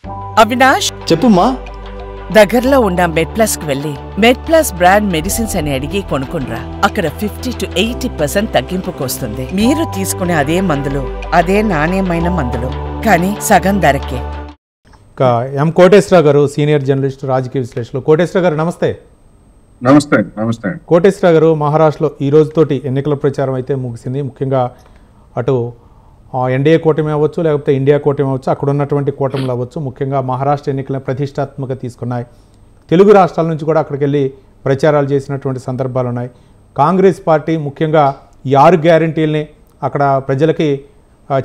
అవినాష్, చెప్పుమ్మా. దగ్గరలో ఉన్న మెడ్ప్లస్ కు వెళ్ళి మెడ్ప్లస్ బ్రాండ్ మెడిసిన్స్ అని అడిగి కొనుక్కునరా. అక్కడ 50 to 80% తగ్గింపుకు వస్తుంది. మీరు తీసుకునే అదే మందులు, అదే నాణ్యమైన మందులు, కానీ సగం ధరకే. ఎం కోటేశ్వరరావు గారు, సీనియర్ జర్నలిస్ట్, రాజకీయ విశ్లేషకులు. కోటేశ్వరరావు గారు నమస్తే. నమస్తే. నమస్తే కోటేశ్వరరావు గారు, మహారాష్ట్రలో ఈ రోజుతోటి ఎన్నికల ప్రచారం అయితే ముగిసింది. ముఖ్యంగా అటు ఎన్డీఏ కూటమి అవ్వచ్చు, లేకపోతే ఇండియా కూటమి అవ్వచ్చు, అక్కడ ఉన్నటువంటి కూటములు అవ్వచ్చు, ముఖ్యంగా మహారాష్ట్ర ఎన్నికలను ప్రతిష్టాత్మక తీసుకున్నాయి. తెలుగు రాష్ట్రాల నుంచి కూడా అక్కడికి వెళ్ళి ప్రచారాలు చేసినటువంటి సందర్భాలు ఉన్నాయి. కాంగ్రెస్ పార్టీ ముఖ్యంగా ఈ 6 గ్యారంటీలని అక్కడ ప్రజలకి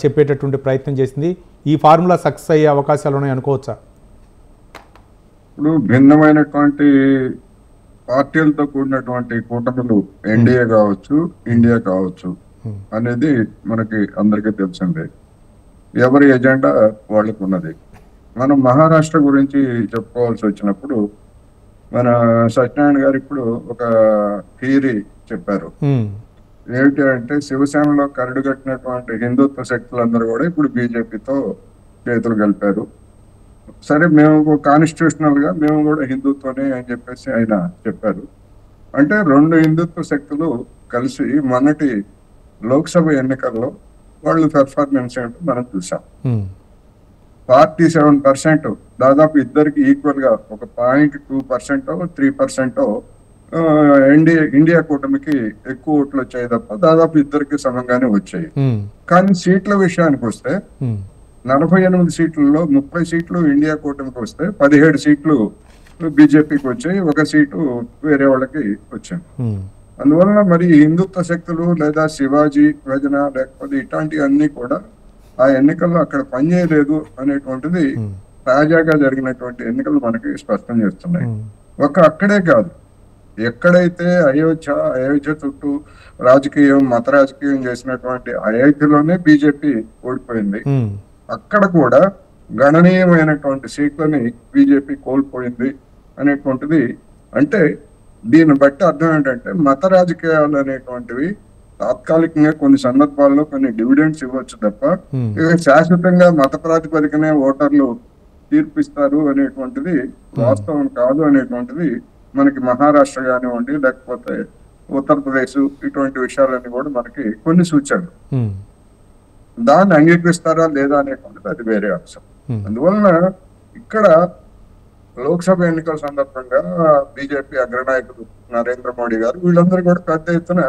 చెప్పేటటువంటి ప్రయత్నం చేసింది. ఈ ఫార్ములా సక్సెస్ అయ్యే అవకాశాలు ఉన్నాయి అనుకోవచ్చా? ఇప్పుడు భిన్నమైనటువంటి పార్టీలతో కూడినటువంటి కూటములు ఎన్డీఏ కావచ్చు, ఇండియా కావచ్చు అనేది మనకి అందరికీ తెలిసిందే. ఎవరి ఎజెండా వాళ్ళకు ఉన్నది. మనం మహారాష్ట్ర గురించి చెప్పుకోవాల్సి వచ్చినప్పుడు మన సత్యనారాయణ గారు ఇప్పుడు ఒక థియరీ చెప్పారు. ఏమిటి అంటే, శివసేనలో కరడు కట్టినటువంటి హిందుత్వ శక్తులందరూ కూడా ఇప్పుడు బీజేపీతో చేతులు కలిపారు. సరే, మేము కాన్స్టిట్యూషనల్ గా మేము కూడా హిందుత్వనే అని చెప్పేసి ఆయన చెప్పారు. అంటే 2 హిందుత్వ శక్తులు కలిసి మొన్నటి లోక్సభ ఎన్నికల్లో వాళ్ళు పెర్ఫార్మెన్స్ ఏంటో మనం చూసాం. 47%, దాదాపు ఇద్దరికి ఈక్వల్ గా ఒక 0.2%, 3% ఇండియా కూటమికి ఎక్కువ ఓట్లు వచ్చాయి తప్ప దాదాపు ఇద్దరికి సమంగానే వచ్చాయి. కానీ సీట్ల విషయానికి వస్తే 48 సీట్లలో 30 సీట్లు ఇండియా కూటమికి వస్తే 17 సీట్లు బీజేపీకి వచ్చాయి, 1 సీటు వేరే వాళ్ళకి వచ్చింది. అందువల్ల మరి హిందుత్వ శక్తులు లేదా శివాజీ భజన లేకపోతే ఇట్లాంటివన్నీ కూడా ఆ ఎన్నికల్లో అక్కడ పనిచేయలేదు అనేటువంటిది తాజాగా జరిగినటువంటి ఎన్నికలు మనకి స్పష్టం చేస్తున్నాయి. అక్కడే కాదు, ఎక్కడైతే అయోధ్య చుట్టూ రాజకీయం, మత రాజకీయం చేసినటువంటి అయోధ్యలోనే బీజేపీ ఓడిపోయింది. అక్కడ కూడా గణనీయమైనటువంటి సీట్లని బీజేపీ కోల్పోయింది అనేటువంటిది. అంటే దీన్ని బట్టి అర్థం ఏంటంటే, మత రాజకీయాలు అనేటువంటివి తాత్కాలికంగా కొన్ని సందర్భాల్లో కొన్ని డివిడెండ్స్ ఇవ్వచ్చు తప్ప శాశ్వతంగా మత ప్రాతిపదికనే ఓటర్లు తీర్పిస్తారు అనేటువంటిది వాస్తవం కాదు అనేటువంటిది మనకి మహారాష్ట్ర కానివ్వండి, లేకపోతే ఉత్తరప్రదేశ్, ఇటువంటి విషయాలన్నీ కూడా మనకి కొన్ని సూచనలు. దాన్ని అంగీకరిస్తారా లేదా అనేటువంటిది అది వేరే అంశం. అందువలన ఇక్కడ లోక్సభ ఎన్నికల సందర్భంగా బీజేపీ అగ్రనాయకుడు నరేంద్ర మోడీ గారు వీళ్ళందరూ కూడా పెద్ద ఎత్తున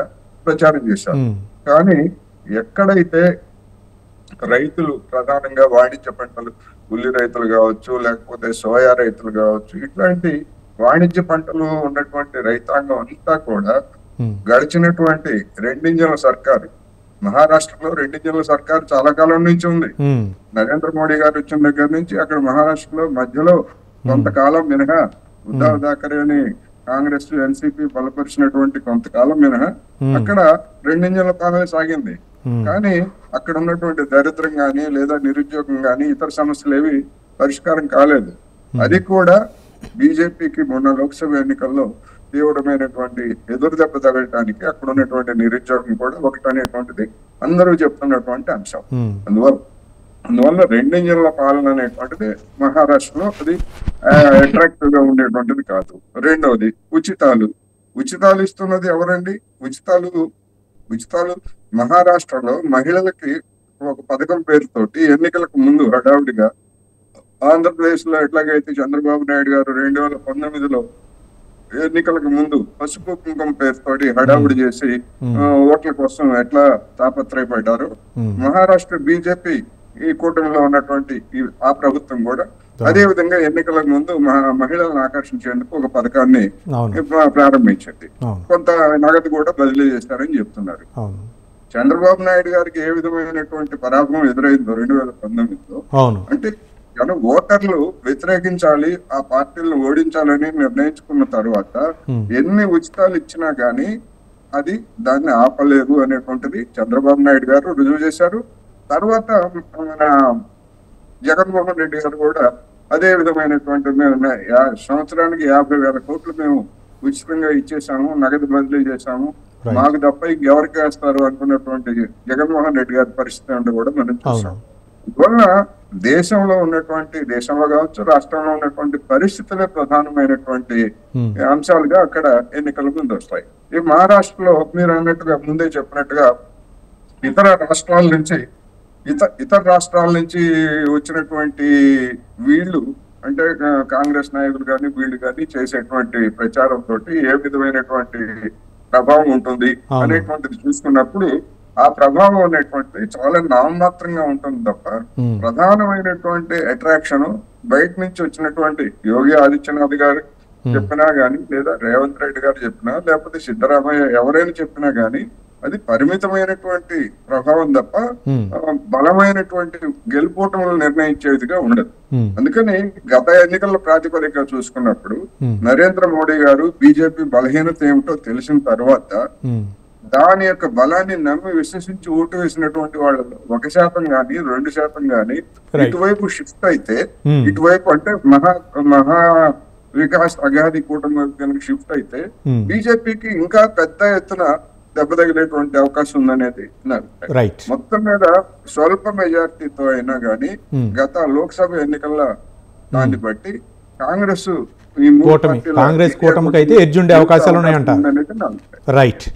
ప్రచారం చేశారు. కానీ ఎక్కడైతే రైతులు, ప్రధానంగా వాణిజ్య పంటలు, ఉల్లి రైతులు కావచ్చు, లేకపోతే సోయా రైతులు కావచ్చు, ఇట్లాంటి వాణిజ్య పంటలు ఉన్నటువంటి రైతాంగం అంతా కూడా గడిచినటువంటి 2 ఇంజన్ల సర్కారు, మహారాష్ట్రలో 2 ఇంజన్ల సర్కారు చాలా కాలం నుంచి ఉంది. నరేంద్ర మోడీ గారు వచ్చిన దగ్గర నుంచి అక్కడ మహారాష్ట్రలో మధ్యలో కొంతకాలం మినహా, ఉద్ధవ్ థాకరే అని కాంగ్రెస్, ఎన్సీపీ బలపరిచినటువంటి కొంతకాలం మినహా అక్కడ 2 ఇంజన్ల పాలన సాగింది. కానీ అక్కడ ఉన్నటువంటి దరిద్రం గాని లేదా నిరుద్యోగం గాని ఇతర సమస్యలు ఏవి పరిష్కారం కాలేదు. అది కూడా బీజేపీకి మొన్న లోక్సభ ఎన్నికల్లో తీవ్రమైనటువంటి ఎదురుదెబ్బ తగలటానికి అక్కడ ఉన్నటువంటి నిరుద్యోగం కూడా ఒకటనేటువంటిది అందరూ చెప్తున్నటువంటి అంశం. అందువల్ల 2 ఇంజన్ల పాలన అనేటువంటిది మహారాష్ట్రలో అది అట్రాక్టివ్ గా ఉండేటువంటిది కాదు. రెండవది ఉచితాలు ఇస్తున్నది ఎవరండి? ఉచితాలు మహారాష్ట్రలో మహిళలకి ఒక పథకం పేరుతోటి ఎన్నికలకు ముందు హడావుడిగా, ఆంధ్రప్రదేశ్ లో ఎట్లాగైతే చంద్రబాబు నాయుడు గారు 2019లో ఎన్నికలకు ముందు పసుపు కుంకుమ పేరుతోటి హడావుడి చేసి ఓట్ల కోసం ఎట్లా తాపత్రయపడ్డారు, మహారాష్ట్ర బీజేపీ ఈ కూటమిలో ఉన్నటువంటి ఆ ప్రభుత్వం కూడా అదే విధంగా ఎన్నికలకు ముందు మహిళలను ఆకర్షించేందుకు ఒక పథకాన్ని ప్రారంభించింది. కొంత నగదు కూడా బదిలీ చేస్తారని చెప్తున్నారు. చంద్రబాబు నాయుడు గారికి ఏ విధమైనటువంటి పరాభవం ఎదురైందో 2019లో, అంటే ఓటర్లు వ్యతిరేకించాలి, ఆ పార్టీలను ఓడించాలని నిర్ణయించుకున్న తర్వాత ఎన్ని ఉచితాలు ఇచ్చినా గానీ అది దాన్ని ఆపలేదు అనేటువంటిది చంద్రబాబు నాయుడు గారు రుజువు చేశారు. తర్వాత మన జగన్మోహన్ రెడ్డి గారు కూడా అదే విధమైనటువంటి సంవత్సరానికి 50,000 కోట్లు మేము ఉచితంగా ఇచ్చేసాము, నగదు బదిలీ చేశాము, మాకు తప్ప ఇంకెవరికి వేస్తారు అనుకున్నటువంటి జగన్మోహన్ రెడ్డి గారి పరిస్థితి అంటే కూడా మనం చూసాం. అందువల్ల దేశంలో కావచ్చు, రాష్ట్రంలో ఉన్నటువంటి పరిస్థితులే ప్రధానమైనటువంటి అంశాలుగా అక్కడ ఎన్నికల ముందు వస్తాయి. ఈ మహారాష్ట్రలో మీరు అన్నట్టుగా ముందే చెప్పినట్టుగా ఇతర రాష్ట్రాల నుంచి వచ్చినటువంటి వీళ్ళు అంటే కాంగ్రెస్ నాయకులు కానీ వీళ్ళు కానీ చేసేటువంటి ప్రచారం తోటి ఏ విధమైనటువంటి ప్రభావం ఉంటుంది అనేటువంటిది చూసుకున్నప్పుడు ఆ ప్రభావం అనేటువంటిది చాలా నామమాత్రంగా ఉంటుంది తప్ప ప్రధానమైనటువంటి అట్రాక్షన్ బయట నుంచి వచ్చినటువంటి యోగి ఆదిత్యనాథ్ గారు చెప్పినా గానీ, లేదా రేవంత్ రెడ్డి గారు చెప్పినా, లేకపోతే సిద్ధరామయ్య ఎవరైనా చెప్పినా గానీ అది పరిమితమైనటువంటి ప్రభావం తప్ప బలమైనటువంటి గెలుపోటములు నిర్ణయించేదిగా ఉండదు. అందుకని గత ఎన్నికల ప్రాతిపదికగా చూసుకున్నప్పుడు నరేంద్ర మోడీ గారు బీజేపీ బలహీనత ఏమిటో తెలిసిన తర్వాత దాని యొక్క బలాన్ని నమ్మి విశ్వసించి ఓటు వేసినటువంటి వాళ్ళలో 1% గాని 2% గాని ఇటువైపు షిఫ్ట్ అయితే, ఇటువైపు అంటే మహా వికాస్ అగాధి కూటమి కనుక షిఫ్ట్ అయితే బీజేపీకి ఇంకా పెద్ద ఎత్తున దెబ్బ తగిలేటువంటి అవకాశం ఉందనేది నా అభిప్రాయం. మొత్తం మీద స్వల్ప మెజార్టీతో అయినా గానీ గత లోక్సభ ఎన్నికల దాన్ని బట్టి కాంగ్రెస్ కూటమికి అయితే ఎడ్జ్ ఉండే అవకాశాలు ఉన్నాయంట. రైట్.